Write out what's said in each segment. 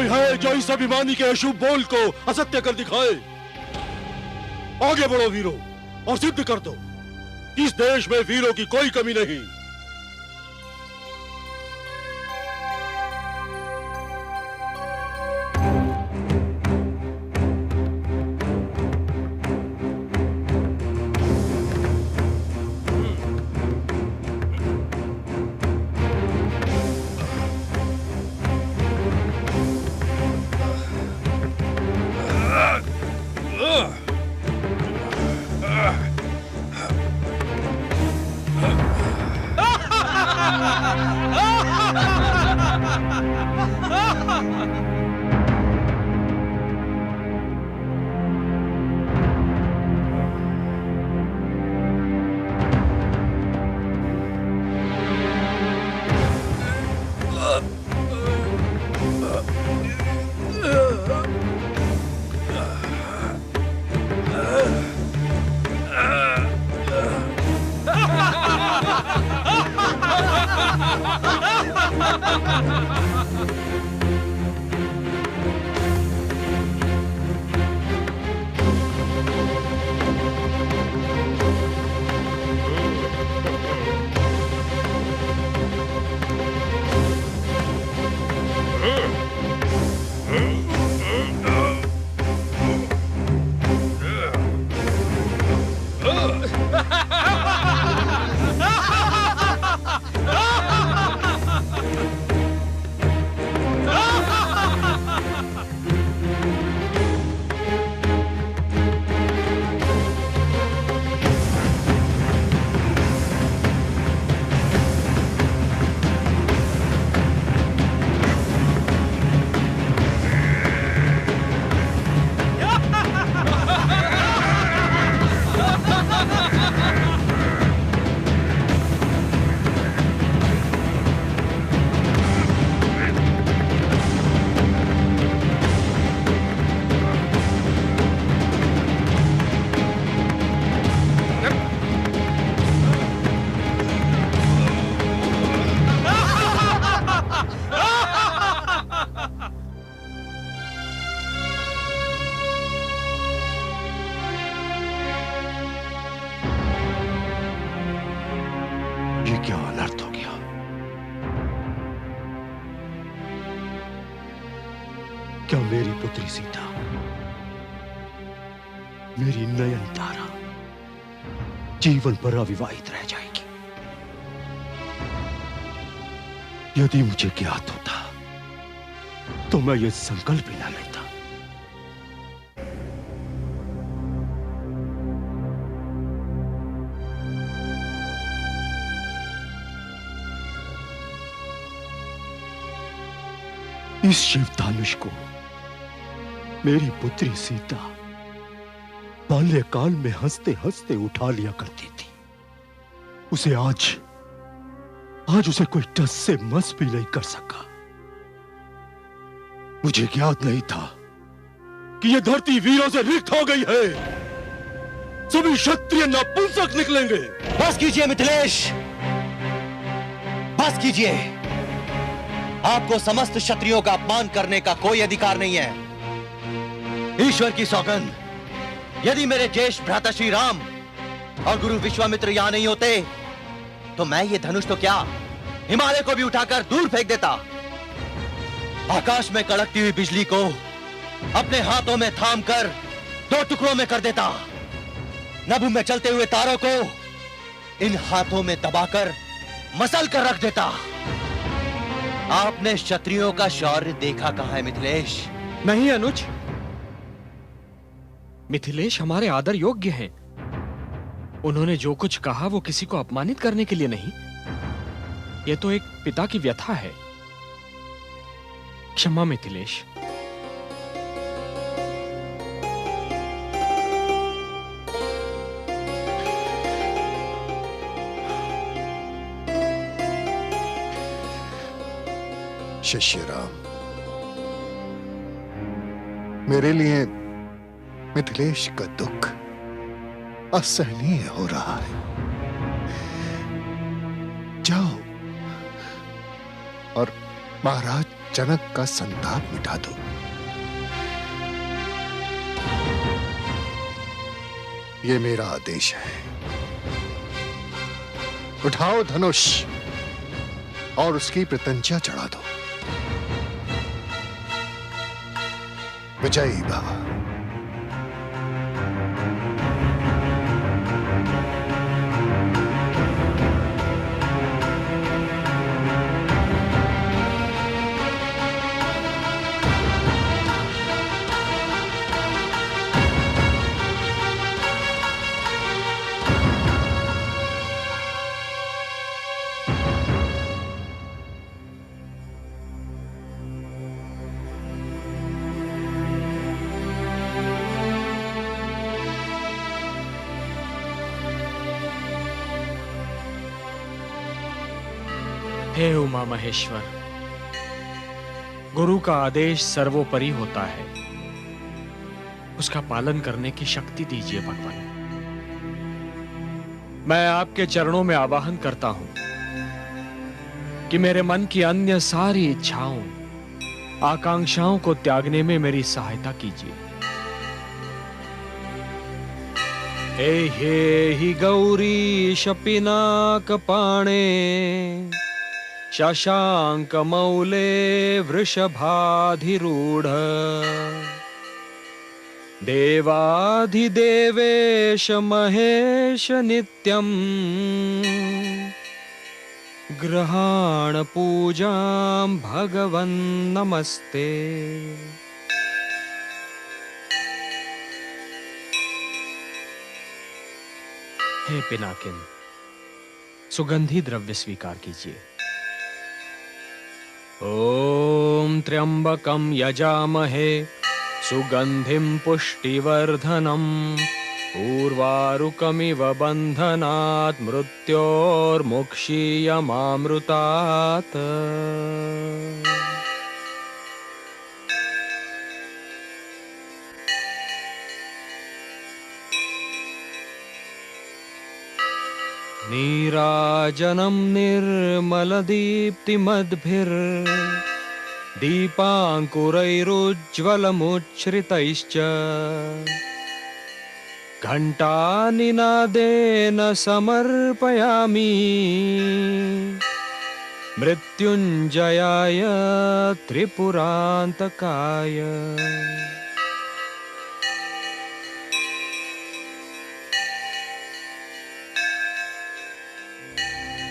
है जो इस अभिमानी के अशुभ बोल को असत्य कर दिखाए? आगे बढ़ो वीरों और सिद्ध कर दो इस देश में वीरों की कोई कमी नहीं। क्या मेरी पुत्री सीता, मेरी नयन तारा जीवन भर अविवाहित रह जाएगी? यदि मुझे ज्ञात होता तो मैं ये संकल्प ही न लेता। इस शिवधनुष को मेरी पुत्री सीता बाल्यकाल में हंसते हंसते उठा लिया करती थी। उसे आज उसे कोई टस से मस भी नहीं कर सका। मुझे ज्ञात नहीं था कि यह धरती वीरों से रिक्त हो गई है। सभी क्षत्रिय नपुंसक निकलेंगे। बस कीजिए मिथिलेश, बस कीजिए। आपको समस्त क्षत्रियों का अपमान करने का कोई अधिकार नहीं है। ईश्वर की सौगंध, यदि मेरे ज्येष्ठ भ्राता श्री राम और गुरु विश्वामित्र यहां नहीं होते तो मैं ये धनुष तो क्या हिमालय को भी उठाकर दूर फेंक देता। आकाश में कड़कती हुई बिजली को अपने हाथों में थामकर दो टुकड़ों में कर देता। नभ में चलते हुए तारों को इन हाथों में दबाकर मसल कर रख देता। आपने क्षत्रियों का शौर्य देखा कहां है मिथिलेश? नहीं अनुज, मिथिलेश हमारे आदर योग्य हैं। उन्होंने जो कुछ कहा वो किसी को अपमानित करने के लिए नहीं, ये तो एक पिता की व्यथा है। क्षमा मिथिलेश। शिष्य राम, मेरे लिए मिथिलेश का दुख असहनीय हो रहा है। जाओ और महाराज जनक का संताप मिटा दो। ये मेरा आदेश है। उठाओ धनुष और उसकी प्रत्यंचा चढ़ा दो। विजयी भव। हे उमा महेश्वर, गुरु का आदेश सर्वोपरि होता है, उसका पालन करने की शक्ति दीजिए भगवान। मैं आपके चरणों में आवाहन करता हूं कि मेरे मन की अन्य सारी इच्छाओं, आकांक्षाओं को त्यागने में मेरी सहायता कीजिए। हे हि गौरी शपिनाकपाणे शशांकमौले वृषभाधिरूढ़ देवाधिदेवेश महेश नित्यं ग्रहाण पूजां भगवन् नमस्ते। हे पिनाकिन, सुगंधी द्रव्य स्वीकार कीजिए। ओम त्र्यंबकं यजामहे सुगंधिं पुष्टिवर्धनम् उर्वारुकमिव बन्धनात् मृत्योर्मुक्षीयमामृतात्। नीराजनं निर्मलदीप्तिमद्भिर्दीपाङ्कुरैरुज्ज्वलमुच्छ्रितैश्च घण्टानिनादेन समर्पयामि मृत्युञ्जयाय त्रिपुरान्तकाय।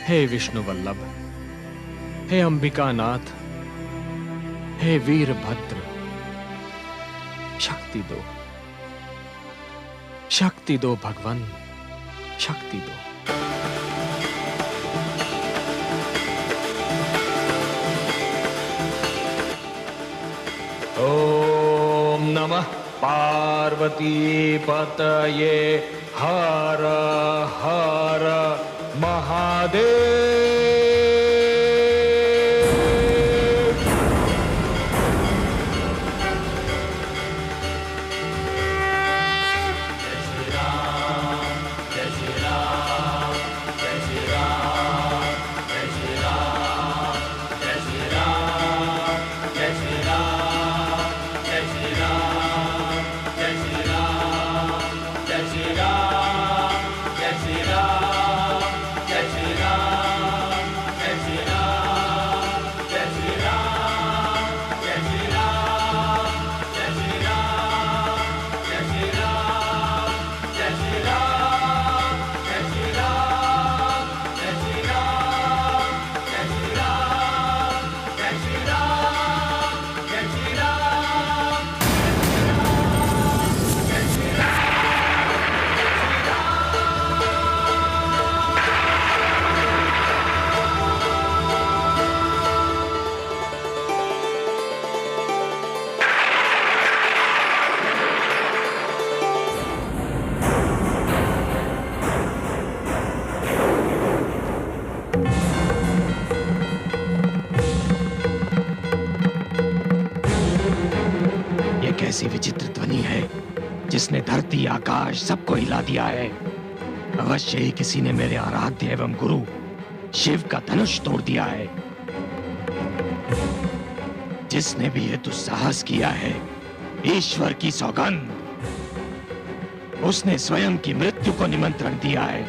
हे विष्णु वल्लभ, हे अंबिकानाथ, हे वीरभद्र, शक्ति दो, शक्ति दो भगवान, शक्ति दो। ओम नमः पार्वती पतये हर हर महादेव। कैसी विचित्र ध्वनि है जिसने धरती आकाश सबको हिला दिया है। अवश्य ही किसी ने मेरे आराध्य एवं गुरु शिव का धनुष तोड़ दिया है। जिसने भी ये दुस्साहस किया है, ईश्वर की सौगंध, उसने स्वयं की मृत्यु को निमंत्रण दिया है।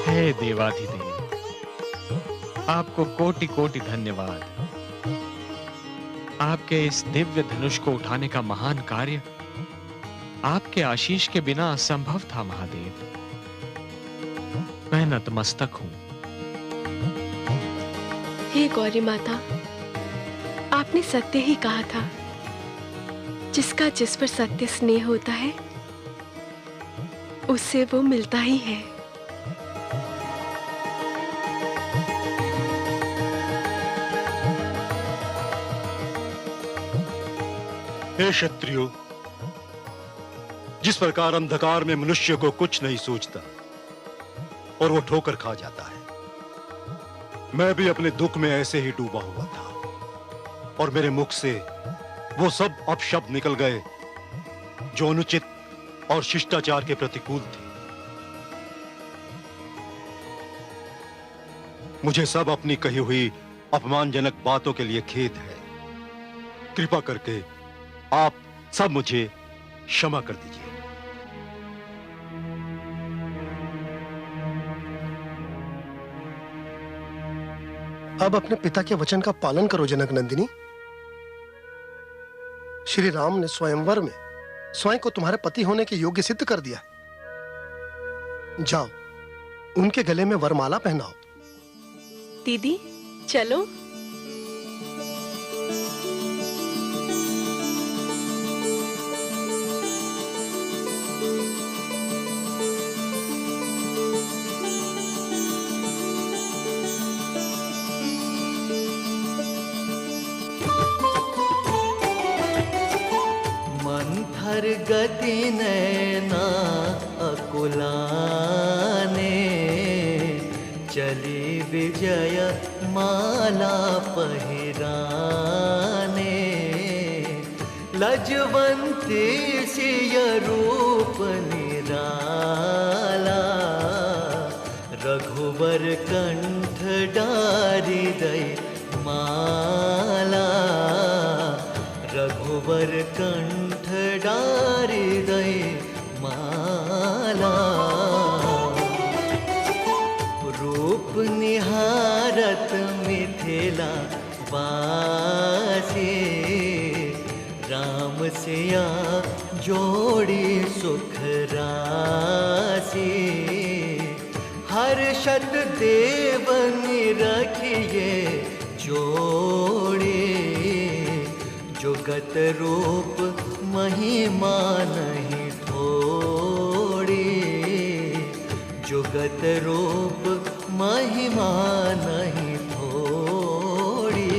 हे देवाधिदेव, आपको कोटि कोटि धन्यवाद। आपके इस दिव्य धनुष को उठाने का महान कार्य आपके आशीष के बिना असंभव था महादेव। मैं नतमस्तक हूं। हे गौरी माता, आपने सत्य ही कहा था। जिसका जिस पर सत्य स्नेह होता है, उससे वो मिलता ही है। हे क्षत्रियो, जिस प्रकार अंधकार में मनुष्य को कुछ नहीं सूझता और वो ठोकर खा जाता है, मैं भी अपने दुख में ऐसे ही डूबा हुआ था और मेरे मुख से वो सब अपशब्द निकल गए जो अनुचित और शिष्टाचार के प्रतिकूल थे। मुझे सब अपनी कही हुई अपमानजनक बातों के लिए खेद है। कृपा करके आप सब मुझे क्षमा कर दीजिए। अब अपने पिता के वचन का पालन करो जनक नंदिनी। श्री राम ने स्वयंवर में स्वयं को तुम्हारे पति होने के योग्य सिद्ध कर दिया। जाओ, उनके गले में वरमाला पहनाओ। दीदी चलो। मंथर गति नैना अकुलाने, चली विजय माला पहिराने। लजवंती सिय रूप निराला, रघुवर कंठ डारी दई माला। रघुवर कंठ डारी दई माला। रूप निहारत मिथिला वासी, राम सिया जोड़ी सुख राशि। हर्षत देवन रखिए जोड़ी, जुगत रूप महिमा नहीं थोड़ी। जुगत रूप महिमा नहीं थोड़ी।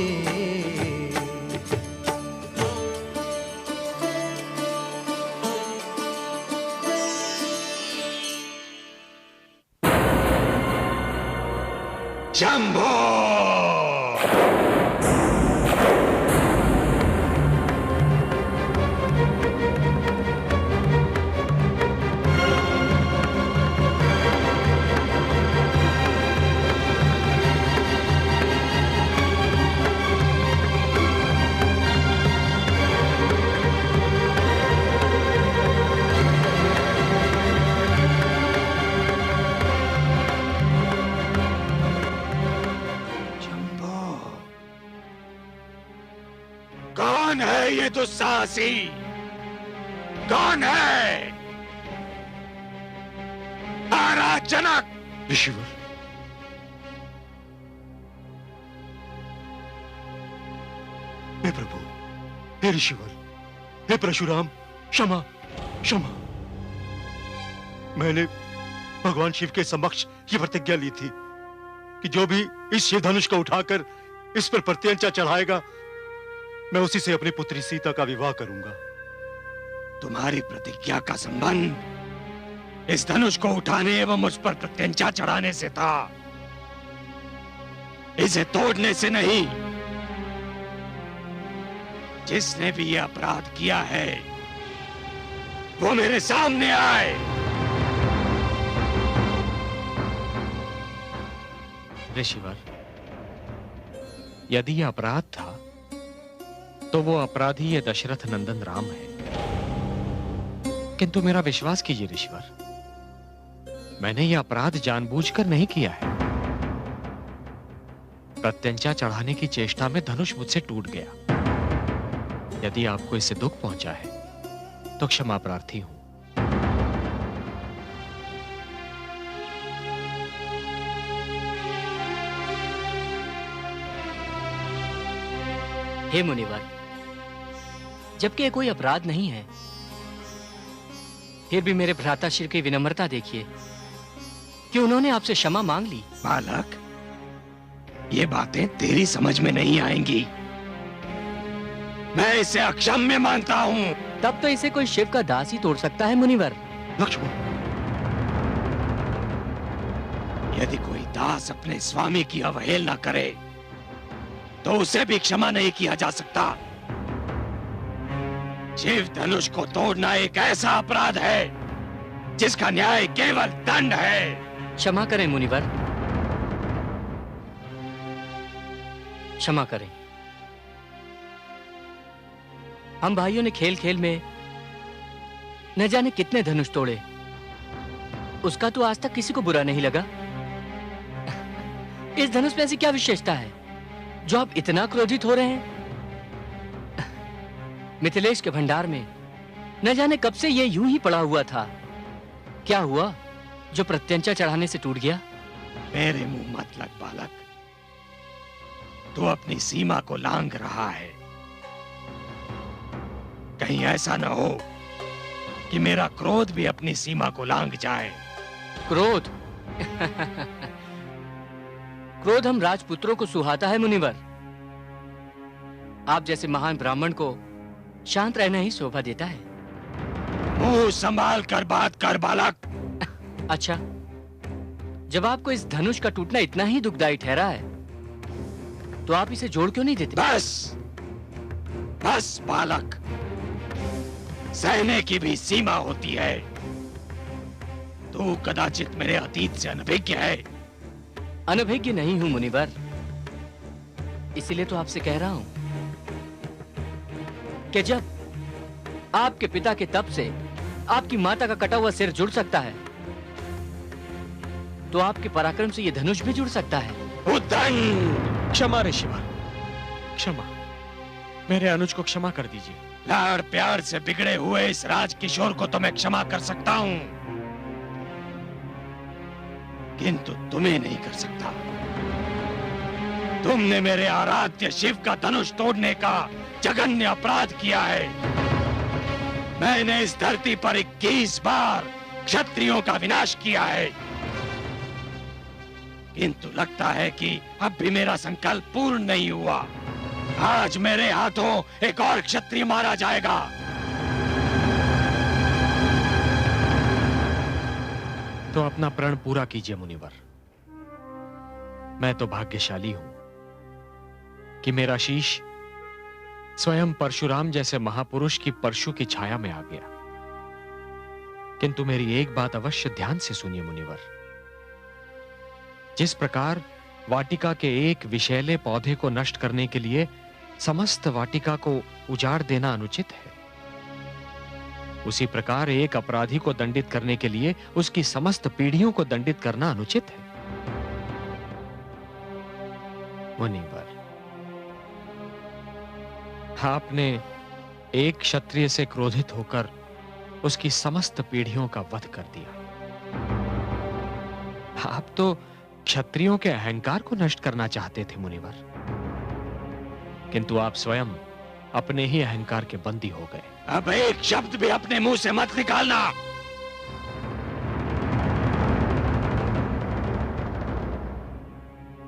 शंभो! कौन है ये दुस्साहसी? कौन है? महाराज जनक! ऋषिवर, हे प्रभु, हे ऋषिवर, हे परशुराम, क्षमा क्षमा। मैंने भगवान शिव के समक्ष ये प्रतिज्ञा ली थी कि जो भी इस शिव धनुष को उठाकर इस पर प्रत्यंचा चढ़ाएगा, मैं उसी से अपनी पुत्री सीता का विवाह करूंगा। तुम्हारी प्रतिज्ञा का संबंध इस धनुष को उठाने एवं उस पर प्रत्यंचा चढ़ाने से था, इसे तोड़ने से नहीं। जिसने भी यह अपराध किया है, वो मेरे सामने आए। ऋषिवर, यदि यह अपराध था तो वो अपराधी ये दशरथ नंदन राम है। किंतु मेरा विश्वास कीजिए ऋषिवर, मैंने यह अपराध जानबूझकर नहीं किया है। प्रत्यंचा चढ़ाने की चेष्टा में धनुष मुझसे टूट गया। यदि आपको इससे दुख पहुंचा है तो क्षमा प्रार्थी हूं। हे मुनिवर, जबकि ये कोई अपराध नहीं है, फिर भी मेरे भ्राताश्री की विनम्रता देखिए कि उन्होंने आपसे क्षमा मांग ली। बालक, ये बातें तेरी समझ में नहीं आएंगी। मैं इसे अक्षम्य मानता हूं। तब तो इसे कोई शिव का दास ही तोड़ सकता है मुनिवर। लक्ष्मण, यदि कोई दास अपने स्वामी की अवहेलना करे तो उसे भी क्षमा नहीं किया जा सकता। शिव धनुष को तोड़ना एक ऐसा अपराध है जिसका न्याय केवल दंड है। क्षमा करें मुनिवर, क्षमा करें। हम भाइयों ने खेल खेल में न जाने कितने धनुष तोड़े, उसका तो आज तक किसी को बुरा नहीं लगा। इस धनुष में ऐसी क्या विशेषता है जो आप इतना क्रोधित हो रहे हैं? मिथिलेश के भंडार में न जाने कब से ये यूं ही पड़ा हुआ था। क्या हुआ जो प्रत्यंचा चढ़ाने से टूट गया? मेरे मुंह मत लग बालक, तू अपनी सीमा को लांघ रहा है। कहीं ऐसा न हो कि मेरा क्रोध भी अपनी सीमा को लांघ जाए। क्रोध? क्रोध हम राजपुत्रों को सुहाता है मुनिवर। आप जैसे महान ब्राह्मण को शांत रहना ही शोभा देता है। मुंह संभाल कर बात कर बालक। अच्छा, जब आपको इस धनुष का टूटना इतना ही दुखदाई ठहरा है तो आप इसे जोड़ क्यों नहीं देते? बस बस बालक, सहने की भी सीमा होती है। तू कदाचित मेरे अतीत से अनभिज्ञ है। अनभिज्ञ नहीं हूं मुनिवर, इसीलिए तो आपसे कह रहा हूं कि जब आपके पिता के तप से आपकी माता का कटा हुआ सिर जुड़ सकता है तो आपके पराक्रम से यह धनुष भी जुड़ सकता है। क्षमा ऋषिवर, क्षमा। मेरे अनुज को क्षमा कर दीजिए। लाड़ प्यार से बिगड़े हुए इस राजकिशोर को तो मैं क्षमा कर सकता हूं, किंतु तुम्हें नहीं कर सकता। तुमने मेरे आराध्य शिव का धनुष तोड़ने का जघन्य अपराध किया है। मैंने इस धरती पर 21 बार क्षत्रियों का विनाश किया है, किंतु लगता है कि अब भी मेरा संकल्प पूर्ण नहीं हुआ। आज मेरे हाथों एक और क्षत्रिय मारा जाएगा। तो अपना प्रण पूरा कीजिए मुनिवर। मैं तो भाग्यशाली हूं कि मेरा शीश स्वयं परशुराम जैसे महापुरुष की परशु की छाया में आ गया। किंतु मेरी एक बात अवश्य ध्यान से सुनिए मुनिवर। जिस प्रकार वाटिका के एक विषैले पौधे को नष्ट करने के लिए समस्त वाटिका को उजाड़ देना अनुचित है, उसी प्रकार एक अपराधी को दंडित करने के लिए उसकी समस्त पीढ़ियों को दंडित करना अनुचित है। मुनिवर, आपने एक क्षत्रिय से क्रोधित होकर उसकी समस्त पीढ़ियों का वध कर दिया। आप तो क्षत्रियों के अहंकार को नष्ट करना चाहते थे मुनिवर, किंतु आप स्वयं अपने ही अहंकार के बंदी हो गए। अब एक शब्द भी अपने मुंह से मत निकालना।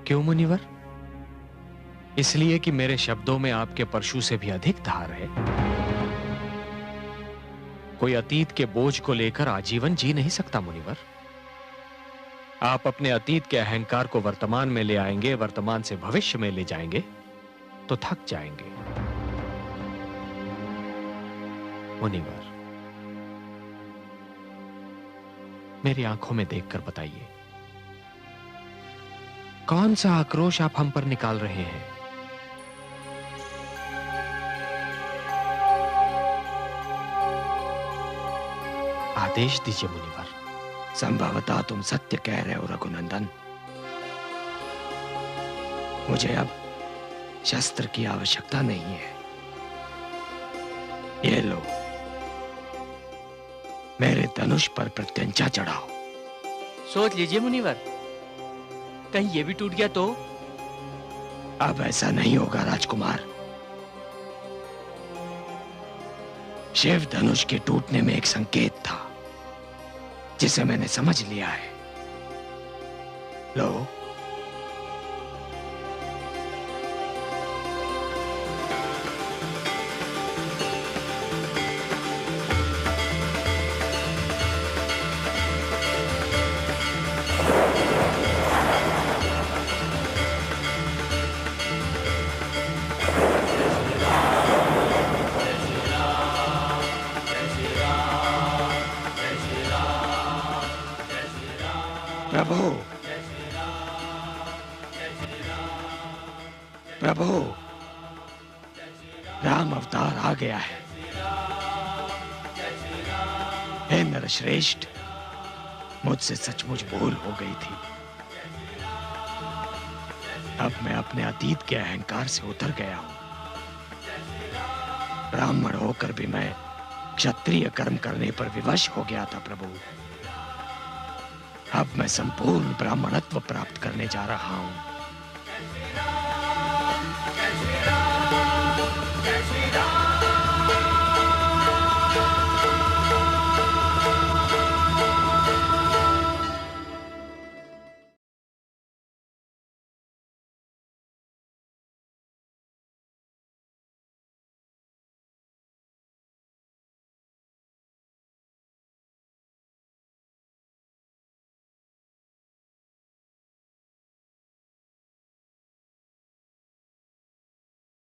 क्यों मुनिवर? इसलिए कि मेरे शब्दों में आपके परशु से भी अधिक धार है। कोई अतीत के बोझ को लेकर आजीवन जी नहीं सकता मुनिवर। आप अपने अतीत के अहंकार को वर्तमान में ले आएंगे, वर्तमान से भविष्य में ले जाएंगे तो थक जाएंगे। मुनिवर, मेरी आंखों में देखकर बताइए, कौन सा आक्रोश आप हम पर निकाल रहे हैं? आदेश दीजिए मुनिवर। संभवतः तुम सत्य कह रहे हो रघुनंदन। मुझे अब शस्त्र की आवश्यकता नहीं है। ये लो, मेरे धनुष पर प्रत्यंचा चढ़ाओ। सोच लीजिए मुनिवर, कहीं ये भी टूट गया तो? अब ऐसा नहीं होगा राजकुमार। शिव धनुष के टूटने में एक संकेत था जिसे मैंने समझ लिया है। लो, प्रभु, प्रभु, राम अवतार आ गया है। हे नरश्रेष्ठ, मुझसे सचमुच भूल हो गई थी। अब मैं अपने अतीत के अहंकार से उतर गया हूं। ब्राह्मण होकर भी मैं क्षत्रिय कर्म करने पर विवश हो गया था प्रभु। अब मैं संपूर्ण ब्राह्मणत्व प्राप्त करने जा रहा हूं।